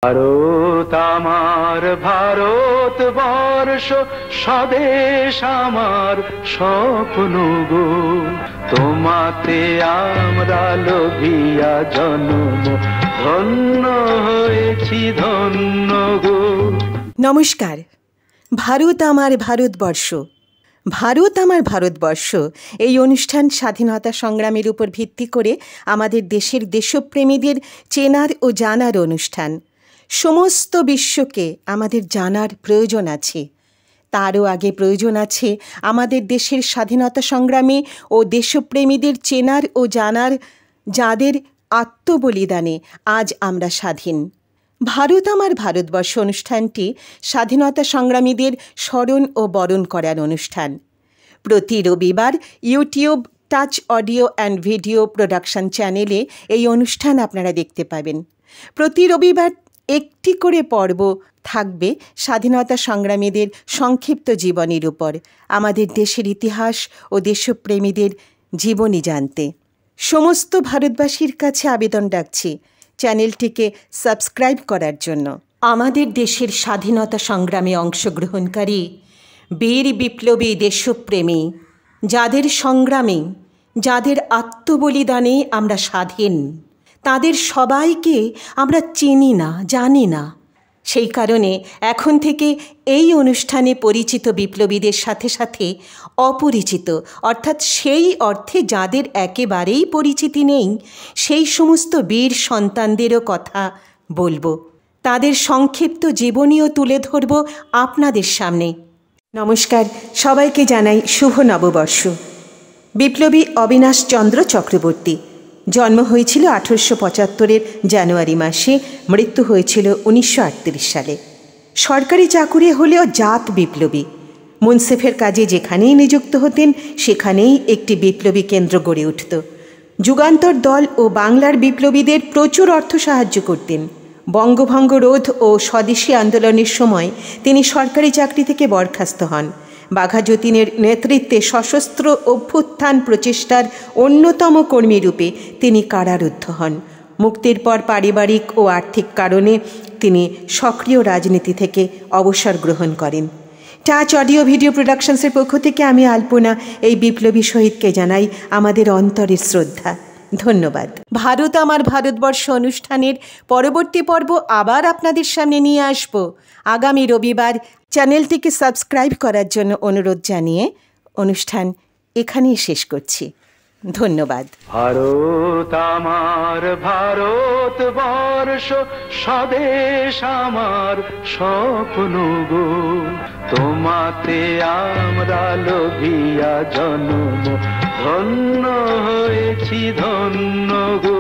ভারত আমার ভারতবর্ষ, স্বদেশ আমার স্বপ্ন গো। তোমাতে আমরা লোভিয়া জন্ম, ধন্য হয়েছি ধন্য গো। নমস্কার। ভারত আমার ভারতবর্ষ, ভারত আমার ভারতবর্ষ এই অনুষ্ঠান স্বাধীনতা সংগ্রামের উপর ভিত্তি করে আমাদের দেশের দেশপ্রেমীদের চেনার ও জানার অনুষ্ঠান। সমস্ত বিশ্বকে আমাদের জানার প্রয়োজন আছে। তারও আগে প্রয়োজন আছে আমাদের দেশের স্বাধীনতা সংগ্রামী ও দেশপ্রেমীদের চেনার ও জানার, যাদের আত্মবলিদানে আজ আমরা স্বাধীন। ভারত আমার ভারতবর্ষ অনুষ্ঠানটি স্বাধীনতা সংগ্রামীদের স্মরণ ও বরণ করার অনুষ্ঠান। প্রতি রবিবার YouTube touch audio and video production চ্যানেলে এই অনুষ্ঠান আপনারা দেখতে পাবেন। প্রতি রবিবার একটি করে পর্ব থাকবে স্বাধীনতা সংগ্রামীদের সংক্ষিপ্ত জীবনীর উপর, আমাদের দেশের ইতিহাস ও দেশপ্রেমীদের জীবনী জানতে। সমস্ত ভারতবাসীর কাছে আবেদন রাখছি চ্যানেলটিকে সাবস্ক্রাইব করার জন্য। আমাদের দেশের স্বাধীনতা সংগ্রামে অংশগ্রহণকারী বীর বিপ্লবী দেশপ্রেমী, যাদের সংগ্রামে, যাদের আত্মবলিদানে আমরা স্বাধীন, তাদের সবাইকে আমরা চিনি না, জানি না। সেই কারণে এখন থেকে এই অনুষ্ঠানে পরিচিত বিপ্লবীদের সাথে সাথে অপরিচিত, অর্থাৎ সেই অর্থে যাদের একেবারেই পরিচিতি নেই, সেই সমস্ত বীর সন্তানদেরও কথা বলবো। তাদের সংক্ষিপ্ত জীবনীও তুলে ধরব আপনাদের সামনে। নমস্কার, সবাইকে জানাই শুভ নববর্ষ। বিপ্লবী অবিনাশ চন্দ্র চক্রবর্তী, জন্ম হয়েছিল 1875-এর জানুয়ারি মাসে, মৃত্যু হয়েছিল 1938 সালে। সরকারি চাকুরি হলেও জাত বিপ্লবী। মুন্সিফের কাজে যেখানেই নিযুক্ত হতেন সেখানেই একটি বিপ্লবী কেন্দ্র গড়ে উঠত। যুগান্তর দল ও বাংলার বিপ্লবীদের প্রচুর অর্থ সাহায্য করতেন। বঙ্গভঙ্গ রোধ ও স্বদেশী আন্দোলনের সময় তিনি সরকারি চাকরি থেকে বরখাস্ত হন। বাঘা যতীনের নেতৃত্বে সশস্ত্র অভ্যুত্থান প্রচেষ্টার অন্যতম কর্মীরূপে তিনি কারারুদ্ধ হন। মুক্তির পর পারিবারিক ও আর্থিক কারণে তিনি সক্রিয় রাজনীতি থেকে অবসর গ্রহণ করেন। টাচ অডিও ভিডিও প্রোডাকশনসের পক্ষ থেকে আমি আলপনা এই বিপ্লবী শহীদকে জানাই আমাদের অন্তরের শ্রদ্ধা। ধন্যবাদ। ভারত আমার ভারতবর্ষ অনুষ্ঠানের পরবর্তী পর্ব আবার আপনাদের সামনে নিয়ে আসব আগামী রবিবার। চ্যানেলটিকে সাবস্ক্রাইব করার জন্য অনুরোধ জানিয়ে অনুষ্ঠান এখানেই শেষ করছি। ধন্যবাদ। ভারত আমার ভারতবর্ষ, স্বদেশ আমার স্বপ্ন গো। তোমাতে আমরা লোভিয়া জন্ম, ধন্য হয়েছি ধন্য গো।